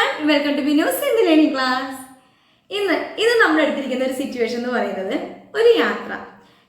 everyone, welcome to Vinus in the learning class. ഇത് നമ്മൾ എടുത്തിരിക്കുന്ന ഒരു സിറ്റുവേഷൻ എന്ന് പറയുന്നത് ഒരു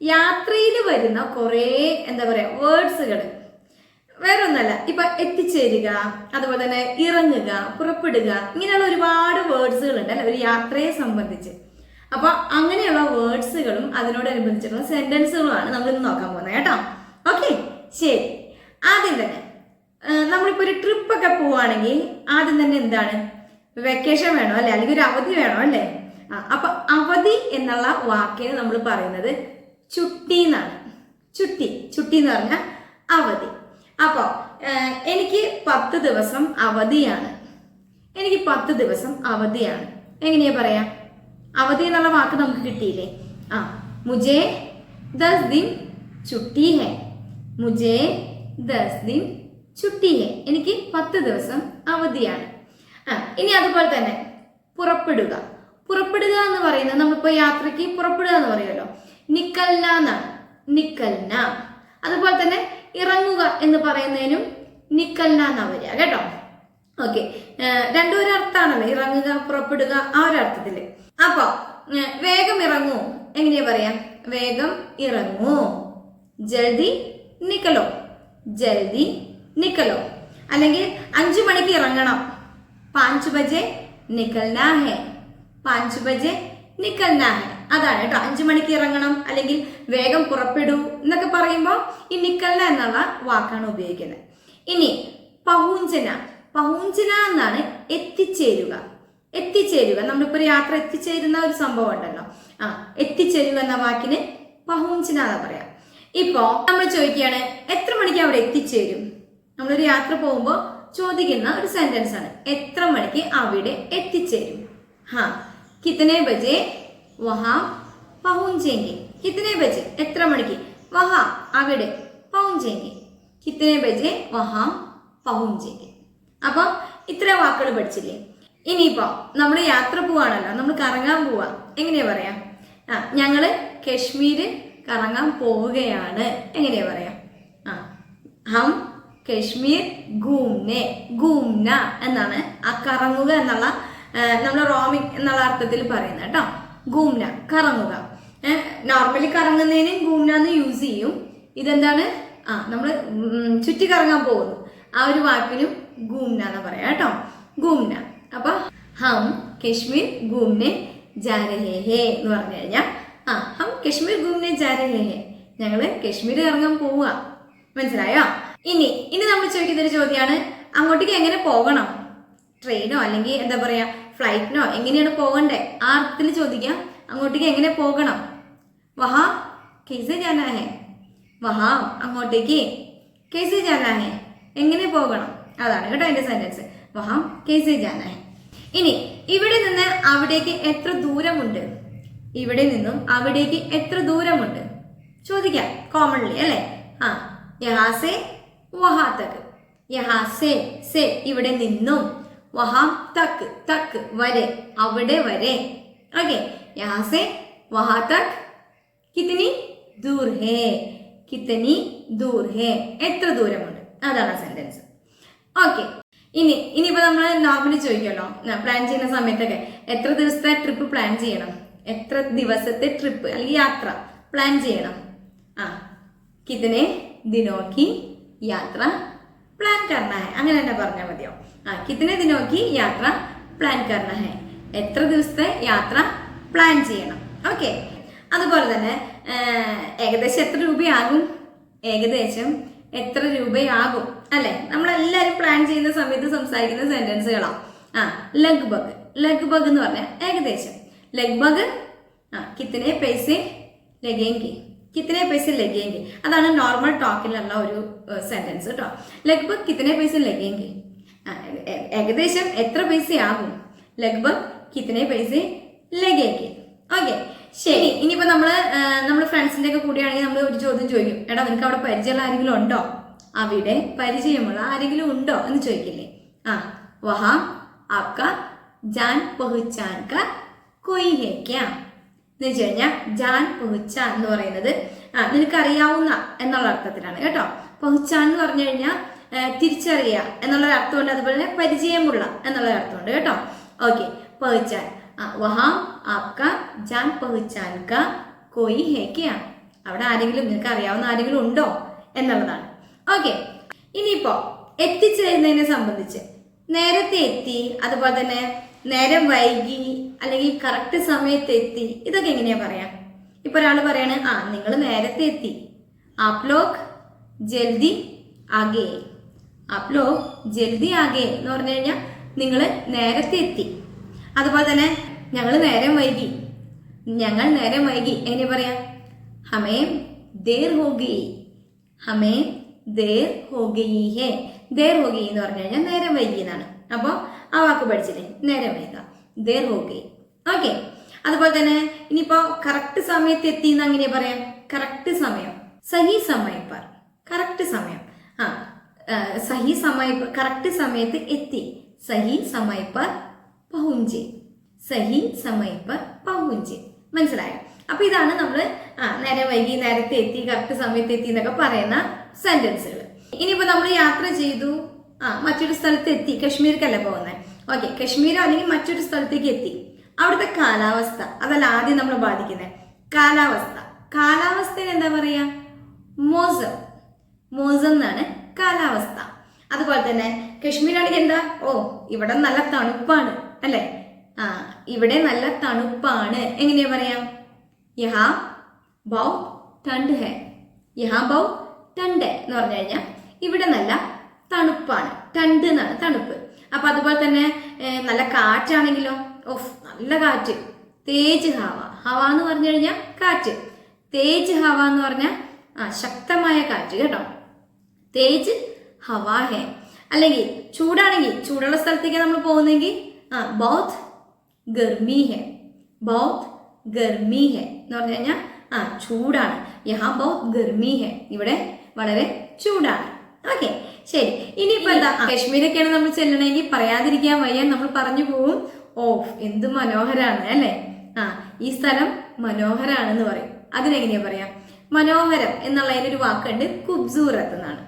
യാത്രയിൽ വരുന്ന കുറേ വേർഡ്സുകൾ വേറെ ഒന്നല്ല. ഇപ്പൊ എത്തിച്ചേരുക, അതുപോലെ തന്നെ ഇറങ്ങുക, പുറപ്പെടുക, ഇങ്ങനെയുള്ള ഒരുപാട് വേർഡ്സുകൾ ഉണ്ട് അല്ലെ ഒരു യാത്രയെ സംബന്ധിച്ച്. അപ്പൊ അങ്ങനെയുള്ള വേർഡ്സുകളും അതിനോടനുബന്ധിച്ചിട്ടുള്ള സെന്റൻസുകളുമാണ് നമ്മൾ ഇന്ന് നോക്കാൻ പോകുന്നത് കേട്ടോ. ഓക്കെ, ശരി. ആദ്യം തന്നെ നമ്മളിപ്പോൾ ഒരു ട്രിപ്പൊക്കെ പോവുകയാണെങ്കിൽ ആദ്യം തന്നെ എന്താണ്, വെക്കേഷൻ വേണോ അല്ലെ, അല്ലെങ്കിൽ ഒരു അവധി വേണോ അല്ലേ? അപ്പൊ അവധി എന്നുള്ള വാക്കിന് നമ്മൾ പറയുന്നത് ചുട്ടി എന്നാണ്. ചുട്ടി എന്ന് പറഞ്ഞാൽ അവധി. അപ്പോൾ എനിക്ക് 10 ദിവസം അവധിയാണ്. എങ്ങനെയാ പറയാ? അവധി എന്നുള്ള വാക്ക് നമുക്ക് കിട്ടിയില്ലേ? മുജേ 10 दिन छुट्टी है. മുജേ 10 दिन छुट्टी है. എനിക്ക് 10 ദിവസം അവധിയാണ്. ഇനി അതുപോലെ തന്നെ പുറപ്പെടുക എന്ന് പറയുന്നത്, നമ്മളിപ്പോൾ യാത്രയ്ക്ക് പുറപ്പെടുക എന്ന് പറയുമല്ലോ, നിക്കൽന എന്നാണ്. നിക്കൽന. അതുപോലെ തന്നെ ഇറങ്ങുക എന്ന് പറയുന്നതിനും നിക്കൽന എന്നാ വരിക കേട്ടോ. ഓക്കെ, രണ്ടും ഒരു അർത്ഥമാണല്ലോ, ഇറങ്ങുക പുറപ്പെടുക ആ ഒരു അർത്ഥത്തില്. അപ്പൊ വേഗം ഇറങ്ങൂ എങ്ങനെയാ പറയാ? വേഗം ഇറങ്ങൂ. ജൽദി നിക്കലോ. അല്ലെങ്കിൽ 5 മണിക്ക് ഇറങ്ങണം. 5 ബജെ നിക്കൽനാ ഹെ. അതാണ് കേട്ടോ, 5 മണിക്ക് ഇറങ്ങണം അല്ലെങ്കിൽ വേഗം പുറപ്പെടൂ എന്നൊക്കെ പറയുമ്പോൾ ഈ നിക്കൽന എന്നുള്ള വാക്കാണ് ഉപയോഗിക്കുന്നത്. ഇനി പഹൂഞ്ചന എന്നാണ് എത്തിച്ചേരുക. നമ്മളിപ്പോ ഒരു യാത്ര എത്തിച്ചേരുന്ന ഒരു സംഭവം ഉണ്ടല്ലോ, എത്തിച്ചേരുക എന്ന വാക്കിന് പഹൂഞ്ചന എന്നാ പറയാം. ഇപ്പോ നമ്മൾ ചോദിക്കുകയാണ് എത്ര മണിക്ക് അവിടെ എത്തിച്ചേരും? നമ്മളൊരു യാത്ര പോകുമ്പോൾ ചോദിക്കുന്ന ഒരു സെന്റൻസ് ആണ്, എത്ര മണിക്ക് അവിടെ എത്തിച്ചേരും? കിത്തനെ ബജെ വഹാ പഹുഞ്ചേങ്കി. കിത്തനെ ബജെ എത്ര മണിക്ക്, വഹാ അവിടെ, പഹുഞ്ചേങ്കി കിത്തനെ ബജെ വഹാ പഹുഞ്ചേങ്കി. അപ്പൊ ഇത്ര വാക്കുകൾ പഠിച്ചില്ലേ? ഇനിയിപ്പോ നമ്മൾ യാത്ര പോവാണല്ലോ, നമ്മൾ കറങ്ങാൻ പോവാ, എങ്ങനെയാ പറയാ? ഞങ്ങള് കശ്മീര് കറങ്ങാൻ പോവുകയാണ്. എങ്ങനെയാ പറയാ? ഹം കശ്മീർ ഗൂംന എന്നാണ് ആ കറങ്ങുക എന്നുള്ള നമ്മൾ റോമിംഗ് എന്നുള്ള അർത്ഥത്തിൽ പറയുന്നത് കേട്ടോ. ഗൂംന കറങ്ങുക. നോർമലി കറങ്ങുന്നതിന് ഗൂംന എന്ന് യൂസ് ചെയ്യും. ഇതെന്താണ്? നമ്മൾ ചുറ്റി കറങ്ങാൻ പോകുന്നു, ആ ഒരു വാക്കിനും ഗൂംന എന്ന് പറയാം കേട്ടോ. ഗൂംന. അപ്പൊ ഹം കശ്മീർ ഗൂംനെ ജാ രഹേ ഹേ എന്ന് പറഞ്ഞു കഴിഞ്ഞാൽ ഹം കശ്മീർ ഗൂംനെ ജാ രഹേ ഹേ, ഞങ്ങള് കശ്മീർ ഇറങ്ങാൻ പോവുക. മനസ്സിലായോ? ഇനി നമ്മൾ ചോദിക്കുന്ന ഒരു ചോദ്യമാണ്, അങ്ങോട്ടേക്ക് എങ്ങനെ പോകണം? ട്രെയിനോ അല്ലെങ്കിൽ എന്താ പറയാ ഫ്ലൈറ്റിനോ എങ്ങനെയാണ് പോകണ്ടേ? ആ അർത്ഥത്തിൽ ചോദിക്കാം, അങ്ങോട്ടേക്ക് എങ്ങനെ പോകണം? വഹാ കൈസെ ജാനാ ഹെ. വഹാ അങ്ങോട്ടേക്ക് കൈസെ ജാനാ ഹെ, എങ്ങനെ പോകണം? അതാണ് കേട്ടോ അതിന്റെ സെന്റൻസ്, വഹാ കൈസെ ജാനാ ഹെ. ഇനി ഇവിടെ നിന്ന് അവിടേക്ക് എത്ര ദൂരമുണ്ട്? ഇവിടെ നിന്നും അവിടേക്ക് എത്ര ദൂരമുണ്ട് ചോദിക്കാം കോമൺലി അല്ലേ? യഹാ സേ വഹാ തക്. യഹാ സേ ഇവിടെ നിന്നും, വഹാ തക് വരെ, അവിടെ വരെ. ഓക്കെ, യഹാ സേ വഹാ തക് കിതനി ദൂർ ഹേ, എത്ര ദൂരമുണ്ട്, അതാണ് സെന്റൻസ്. ഓക്കെ, ഇനിയിപ്പോ നമ്മൾ നോർമലി ചോദിക്കുമല്ലോ, പ്ലാൻ ചെയ്യുന്ന സമയത്തൊക്കെ എത്ര ദിവസത്തെ ട്രിപ്പ് പ്ലാൻ ചെയ്യണം, എത്ര ദിവസത്തെ ട്രിപ്പ് അല്ലെങ്കിൽ യാത്ര പ്ലാൻ ചെയ്യണം? കിതനെ ദിനോ കി യാത്ര പ്ലാൻ കർണ ഹെ, അങ്ങനെ തന്നെ പറഞ്ഞാൽ മതിയോ? കിതനെ ദിനോ കി യാത്ര പ്ലാൻ കർണ ഹെ, എത്ര ദിവസത്തെ യാത്ര പ്ലാൻ ചെയ്യണം. ഓക്കെ, അതുപോലെ തന്നെ ഏകദേശം എത്ര രൂപയാകും അല്ലെ? നമ്മളെല്ലാരും പ്ലാൻ ചെയ്യുന്ന സമയത്ത് സംസാരിക്കുന്ന സെന്റൻസുകളാ. ലഗ്ഭഗ് എന്ന് പറഞ്ഞാൽ ഏകദേശം. ലഗ്ഭഗ് കിത്തനെ പൈസെ ലഗേങ്കി, അതാണ് നോർമൽ ടോക്കിലുള്ള ഒരു സെന്റൻസ് കേട്ടോ. ലഗ്ഭഗ് കിത്തനെ പൈസ ലഗേങ്കി, ഏകദേശം എത്ര പൈസയാകും? ലഗ്ഭഗ് കിത്തനെ പൈസ ലഗേങ്കി. ഓക്കെ, ശരി. ഇനിയിപ്പോ നമ്മള് ഫ്രണ്ട്സിന്റെ ഒക്കെ കൂടിയാണെങ്കിൽ നമ്മൾ ഒരു ചോദ്യം ചോദിക്കും, എടാ നിനക്ക് അവിടെ പരിചയമുള്ള ആരെങ്കിലും ഉണ്ടോ? അവിടെ പരിചയമുള്ള ആരെങ്കിലും ഉണ്ടോ എന്ന് ചോദിക്കില്ലേ? വഹാ ആപ്ക ജാൻ പഹുച്ചാൻ കാ കൊയ് ഹേ ക്യാ എന്ന് വെച്ച് കഴിഞ്ഞാൽ ജാൻ പഹുച്ചാൻ എന്ന് പറയുന്നത് നിനക്കറിയാവുന്ന എന്നുള്ള അർത്ഥത്തിലാണ് കേട്ടോ. പഹുച്ചാൻ എന്ന് പറഞ്ഞു കഴിഞ്ഞാൽ തിരിച്ചറിയുക എന്നുള്ളൊരു അർത്ഥമുണ്ട്, അതുപോലെ തന്നെ പരിചയമുള്ള എന്നുള്ളൊരു അർത്ഥമുണ്ട് കേട്ടോ. ഓക്കെ, പഹ്ചാൻ. വഹാം ആപ്ക ജാൻ പഹ്ചാൻ കാ കോയി ഹേ ക്യാ? അവിടെ ആരെങ്കിലും, നിങ്ങൾക്ക് അറിയാവുന്ന ആരെങ്കിലും ഉണ്ടോ എന്നുള്ളതാണ്. ഓക്കെ, ഇനിയിപ്പോ എത്തിച്ചേരുന്നതിനെ സംബന്ധിച്ച് നേരത്തെ എത്തി, അതുപോലെ തന്നെ നേരം വൈകി, അല്ലെങ്കിൽ കറക്റ്റ് സമയത്ത് എത്തി, ഇതൊക്കെ എങ്ങനെയാ പറയാ? ഇപ്പൊ ഒരാൾ പറയാണ്, നിങ്ങൾ നേരത്തെ എത്തി. ആപ് ലോഗ് ജൽദി ആകെ. ആപ് ലോഗ് ജൽദി ആകെ എന്ന് പറഞ്ഞു കഴിഞ്ഞാൽ നിങ്ങൾ നേരത്തെ എത്തി. അതുപോലെ തന്നെ ഞങ്ങൾ നേരം വൈകി. ഞങ്ങൾ നേരം വൈകി എങ്ങനെ പറയാ? ഹമേ ദേർ ഹോ ഗയി. ഹമേ ദേർ ഹോ ഗയി ഹേ. ദേർ ഹോ ഗയി എന്ന് പറഞ്ഞു കഴിഞ്ഞാൽ നേരം വൈകി എന്നാണ്. അപ്പോൾ ആ വാക്ക് പഠിച്ചില്ലേ, നേരം വൈകുക, ദേർ ഹോ ഗയി. ഓക്കെ, അതുപോലെ തന്നെ ഇനിയിപ്പോ കറക്റ്റ് സമയത്ത് എത്തി എന്ന് അങ്ങനെ പറയാം. കറക്റ്റ് സമയം, സഹി സമയം പർ. കറക്റ്റ് സമയം, സഹി സമയ, കറക്റ്റ് സമയത്ത് എത്തി. സഹി സമയ പർ പഹുഞ്ചെ. സഹി സമയ പർ പഹുഞ്ചെ. മനസ്സിലായോ? അപ്പൊ ഇതാണ് നമ്മൾ നേരം വൈകി, നേരത്തെ എത്തി, കറക്റ്റ് സമയത്ത് എത്തി എന്നൊക്കെ പറയുന്ന സെന്റൻസുകൾ. ഇനിയിപ്പോ നമ്മൾ യാത്ര ചെയ്തു, മറ്റൊരു സ്ഥലത്ത് എത്തി. കശ്മീർക്കല്ല പോകുന്നത്. ഓക്കെ, കശ്മീരോ അല്ലെങ്കിൽ മറ്റൊരു സ്ഥലത്തേക്ക് എത്തി. അവിടുത്തെ കാലാവസ്ഥ, അതല്ല ആദ്യം നമ്മൾ ബാധിക്കുന്നത്. കാലാവസ്ഥ, കാലാവസ്ഥയിൽ എന്താ പറയാ? മോസം. മോസം എന്നാണ് കാലാവസ്ഥ. അതുപോലെ തന്നെ കശ്മീരാണെങ്കിൽ എന്താ? ഇവിടെ നല്ല തണുപ്പാണ് അല്ലെ? ഇവിടെ നല്ല തണുപ്പാണ്. എങ്ങനെയാ പറയാം? യഹാ ബൗ ടണ്ട് ഹെ. യഹാ ബൗ ടണ്ട് എന്ന് പറഞ്ഞു കഴിഞ്ഞാൽ ഇവിടെ നല്ല തണുപ്പാണ്. ടണ്ട് എന്നാണ് തണുപ്പ്. അപ്പൊ അതുപോലെ തന്നെ നല്ല കാറ്റാണെങ്കിലോ, നല്ല കാറ്റ്. തേജ് ഹവ. ഹവ എന്ന് പറഞ്ഞു കഴിഞ്ഞാൽ കാറ്റ്. തേജ് ഹവ എന്ന് പറഞ്ഞാൽ ശക്തമായ കാറ്റ് കേട്ടോ. തേജ് ഹവാ ഹെ. അല്ലെങ്കിൽ ചൂടാണെങ്കിൽ, ചൂടുള്ള സ്ഥലത്തേക്ക് നമ്മൾ പോകുന്നെങ്കിൽ ബൗത്ത് ഗർമി ഹെ. ബൗത്ത് ഗർമി ഹെ എന്ന് പറഞ്ഞു കഴിഞ്ഞാൽ ചൂടാണ്. യഹാ ബൗത്ത് ഗർമി ഹെ. ഇവിടെ വളരെ ചൂടാണ്. ഓക്കെ, ശരി. ഇനിയിപ്പോ എന്താ, കശ്മീരൊക്കെയാണ് നമ്മൾ ചെല്ലണമെങ്കിൽ പറയാതിരിക്കാൻ വയ്യ, നമ്മൾ പറഞ്ഞു പോവും. എന്ത് മനോഹരാണ് അല്ലെ? ഈ സ്ഥലം മനോഹരാണെന്ന് പറയും. അതിനെങ്ങനെയാ പറയാ? മനോഹരം എന്നുള്ളതിനൊരു വാക്കുണ്ട്, ഖൂബ്സൂറത്ത് എന്നാണ്.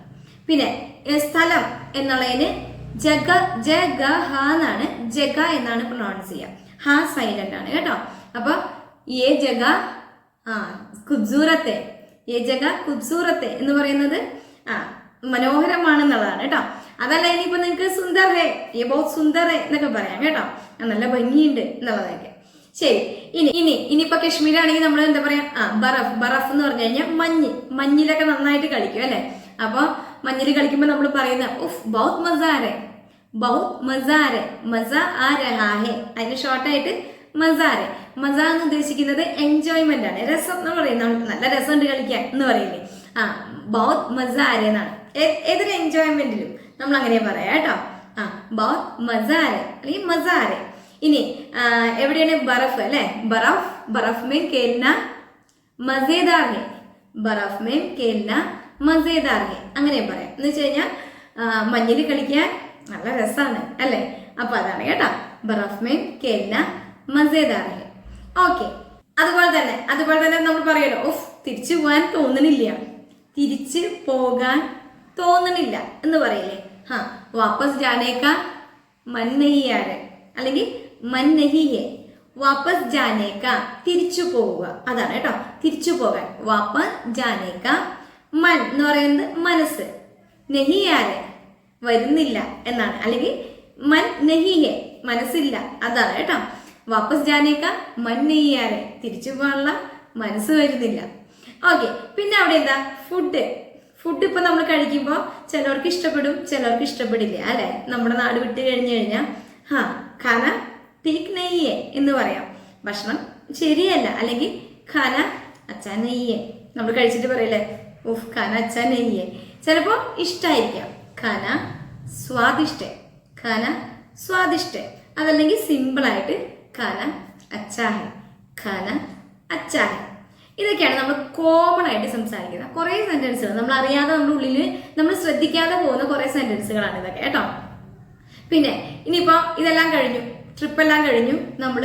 പിന്നെ സ്ഥലം എന്നുള്ളതിന് ജഗ, ജഗഹ എന്നാണ്. ജഗ എന്നാണ് പ്രൊനൗൺസ് ചെയ്യുക. ഹാ സൈലന്റ് ആണ് കേട്ടോ. അപ്പൊ ഏ ജഗ ഖൂബ്സൂറത്തെ, ഏ ജഗ ഖൂബ്സൂറത്തെ എന്ന് പറയുന്നത് മനോഹരമാണെന്നുള്ളതാണ് കേട്ടോ. അതല്ല ഇനിയിപ്പോ നിങ്ങൾക്ക് സുന്ദർ ഹേ, ഏ ബഹുത് സുന്ദർ ഹേ എന്നൊക്കെ പറയാം കേട്ടോ. നല്ല ഭംഗിയുണ്ട് എന്നുള്ളതൊക്കെ. ശരി, ഇനിയിപ്പോ കശ്മീരാണെങ്കിൽ നമ്മൾ എന്താ പറയാ? ബറഫ്. ബറഫ് എന്ന് പറഞ്ഞു കഴിഞ്ഞാൽ മഞ്ഞ്. മഞ്ഞിലൊക്കെ നന്നായിട്ട് കളിക്കും അല്ലെ? അപ്പൊ മഞ്ഞിൽ കളിക്കുമ്പോൾ നമ്മൾ പറയുന്ന ബഹുത് മസാരെ, ബഹുത് മസാരെ, മസ ആ രഹാ ഹേ. അതിന് ഷോർട്ടായിട്ട് മസാരെ. മസ എന്ന് ഉദ്ദേശിക്കുന്നത് എൻജോയ്മെന്റ് ആണ്, രസം എന്ന് പറയുന്നത്. നല്ല രസമുണ്ട് കളിക്കാൻ എന്ന് പറയില്ലേ? ബഹുത് മസാരെ എന്നാണ്. ഏതൊരു എൻജോയ്മെന്റിലും നമ്മൾ അങ്ങനെ പറയാം കേട്ടോ. ബഹുത് മസാരെ അല്ലെങ്കിൽ മസാരെ. ഇനി എവിടെയാണ് ബറഫ് അല്ലെ? ബറഫ്. ബറഫ് മേ കേൽന മസേദാർ ഹെ. ബറഫ് മേ കേൽന മസേദാർ ഹെ. അങ്ങനെ പറയാം. എന്ന് വെച്ച് കഴിഞ്ഞാൽ മഞ്ഞിൽ കളിക്കാൻ നല്ല രസമാണ് അല്ലെ? അപ്പൊ അതാണ് കേട്ടോ, ബറഫ് മേ കേൽന മസേദാർ ഹെ. ഓക്കെ, അതുപോലെ തന്നെ നമ്മൾ പറയല്ലോ, തിരിച്ചു പോകാൻ തോന്നണില്ല, തിരിച്ചു പോകാൻ തോന്നണില്ല എന്ന് പറയില്ലേ? വാപ്പസ് ജാനേക്ക മൻ നഹി ആരെ, അല്ലെങ്കിൽ മൻ നഹി ഹെ. വാപ്പസ് ജാനേക്ക തിരിച്ചു പോവുക, അതാണ് കേട്ടോ, തിരിച്ചു പോകാൻ. വാപ്പസ് ജാനേക്ക. മൻ എന്ന് പറയുന്നത് മനസ്സ്, നഹി ആരെ വരുന്നില്ല എന്നാണ്. അല്ലെങ്കിൽ മൻ നഹി ഹെ മനസ്സില്ല, അതാണ് കേട്ടോ. വാപ്പസ് ജാനേക്ക മൻ നഹി ആരെ തിരിച്ചു പോകാനുള്ള മനസ്സ് വരുന്നില്ല. ഓക്കെ, പിന്നെ അവിടെ എന്താ? ഫുഡ്. ഫുഡ് ഇപ്പൊ നമ്മൾ കഴിക്കുമ്പോൾ ചിലവർക്ക് ഇഷ്ടപ്പെടും, ചിലവർക്ക് ഇഷ്ടപ്പെടില്ല അല്ലെ? നമ്മുടെ നാട് വിട്ട് കഴിഞ്ഞു കഴിഞ്ഞാൽ ഖാന ടീക്ക് നെയ്യേ എന്ന് പറയാം, ഭക്ഷണം ശരിയല്ല. അല്ലെങ്കിൽ ഖാന അച്ഛാ നെയ്യേ നമ്മൾ കഴിച്ചിട്ട് പറയില്ലേ, ഖാന അച്ഛാ നെയ്യേ. ചിലപ്പോൾ ഇഷ്ടമായിരിക്കാം, ഖാന സ്വാദിഷ്ട, ഖാന സ്വാദിഷ്ട. അതല്ലെങ്കിൽ സിമ്പിളായിട്ട് ഖാന അച്ഛാ ഹെ, ഖാന അച്ഛാ ഹെ. ഇതൊക്കെയാണ് നമ്മൾ കോമൺ ആയിട്ട് സംസാരിക്കുന്ന കുറേ സെന്റൻസുകൾ. നമ്മൾ അറിയാതെ നമ്മുടെ ഉള്ളിൽ നമ്മൾ ശ്രദ്ധിക്കാതെ പോകുന്ന കുറേ സെന്റൻസുകളാണ് ഇതൊക്കെ കേട്ടോ. പിന്നെ ഇനിയിപ്പോൾ ഇതെല്ലാം കഴിഞ്ഞു, ട്രിപ്പെല്ലാം കഴിഞ്ഞു, നമ്മൾ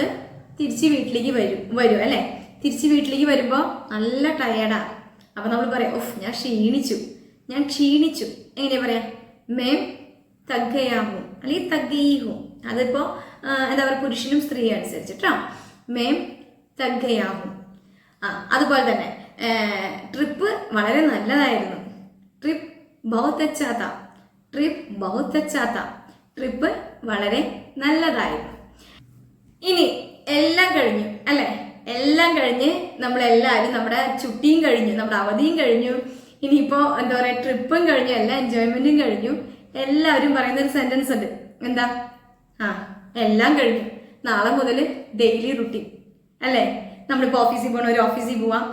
തിരിച്ച് വീട്ടിലേക്ക് വരും അല്ലേ? തിരിച്ച് വീട്ടിലേക്ക് വരുമ്പോൾ നല്ല ടയേർഡാണ്. അപ്പം നമ്മൾ പറയാം, ഞാൻ ക്ഷീണിച്ചു. എങ്ങനെയാ പറയാ? മേം തഗ്ഗയാഹും അല്ലെങ്കിൽ തഗ്ഗീഹും. അതിപ്പോ എന്താ പറയുക, പുരുഷനും സ്ത്രീയും അനുസരിച്ചിട്ടോ. മേം തഗ്ഗയാഹും. അതുപോലെ തന്നെ ട്രിപ്പ് വളരെ നല്ലതായിരുന്നു. ട്രിപ്പ് ബഹുത് അച്ഛാ താ. ട്രിപ്പ് ബഹുത് അച്ഛാ താ. ട്രിപ്പ് വളരെ നല്ലതായിരുന്നു. ഇനി എല്ലാം കഴിഞ്ഞു അല്ലെ, എല്ലാം കഴിഞ്ഞ് നമ്മളെല്ലാവരും നമ്മുടെ ചുട്ടിയും കഴിഞ്ഞു, നമ്മുടെ അവധിയും കഴിഞ്ഞു. ഇനിയിപ്പോ എന്താ പറയാ, ട്രിപ്പും കഴിഞ്ഞു, എല്ലാ എൻജോയ്മെന്റും കഴിഞ്ഞു. എല്ലാവരും പറയുന്ന ഒരു സെന്റൻസ് ഉണ്ട്. എന്താ? എല്ലാം കഴിഞ്ഞു, നാളെ മുതൽ ഡെയിലി റുട്ടീൻ അല്ലെ. നമ്മളിപ്പോ ഓഫീസിൽ പോകണം, ഒരു ഓഫീസിൽ പോവാം.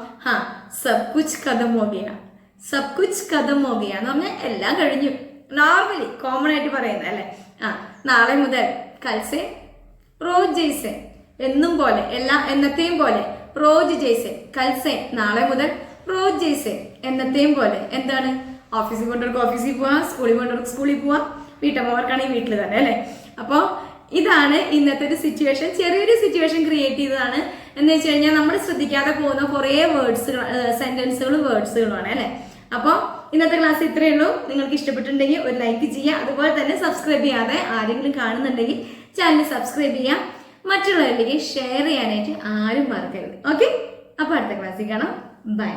സബ് കുച്ച് ഖതം ഹോ ഗയാ. സബ് കുച്ച് ഖതം ഹോ ഗയാ എന്ന് പറഞ്ഞാൽ എല്ലാം കഴിഞ്ഞു. നോർമലി കോമൺ ആയിട്ട് പറയുന്നത് അല്ലെ. നാളെ മുതൽ കൽസെ റോജ് ജയ്സെ, എന്നും പോലെ, എന്നത്തെയും പോലെ. റോജ് ജയ്സെ, കൽസെ നാളെ മുതൽ, റോജ് ജയ്സെ എന്നത്തെയും പോലെ. എന്താണ്? ഓഫീസിൽ കൊണ്ടവർക്ക് ഓഫീസിൽ പോവാം, സ്കൂളിൽ കൊണ്ടവർക്ക് സ്കൂളിൽ പോവാം, വീട്ടമ്മമാർക്കാണെങ്കിൽ വീട്ടിൽ തന്നെ അല്ലെ. അപ്പോൾ ഇതാണ് ഇന്നത്തെ ഒരു സിറ്റുവേഷൻ. ചെറിയൊരു സിറ്റുവേഷൻ ക്രിയേറ്റ് ചെയ്തതാണ്. എന്ന് വെച്ച് കഴിഞ്ഞാൽ നമ്മൾ ശ്രദ്ധിക്കാതെ പോകുന്ന കുറേ വേർഡ്സുകൾ, സെന്റൻസുകളും വേർഡ്സുകളുമാണ് അല്ലെ. അപ്പോൾ ഇന്നത്തെ ക്ലാസ് ഇത്രയേ ഉള്ളൂ. നിങ്ങൾക്ക് ഇഷ്ടപ്പെട്ടിട്ടുണ്ടെങ്കിൽ ഒരു ലൈക്ക് ചെയ്യുക. അതുപോലെ തന്നെ സബ്സ്ക്രൈബ് ചെയ്യാതെ ആരെങ്കിലും കാണുന്നുണ്ടെങ്കിൽ ചാനൽ സബ്സ്ക്രൈബ് ചെയ്യുക. മറ്റുള്ളവരിലേക്ക് ഷെയർ ചെയ്യാനായിട്ട് ആരും മറക്കരുത്. ഓക്കെ, അപ്പോൾ അടുത്ത ക്ലാസ്സിൽ കാണാം. ബൈ.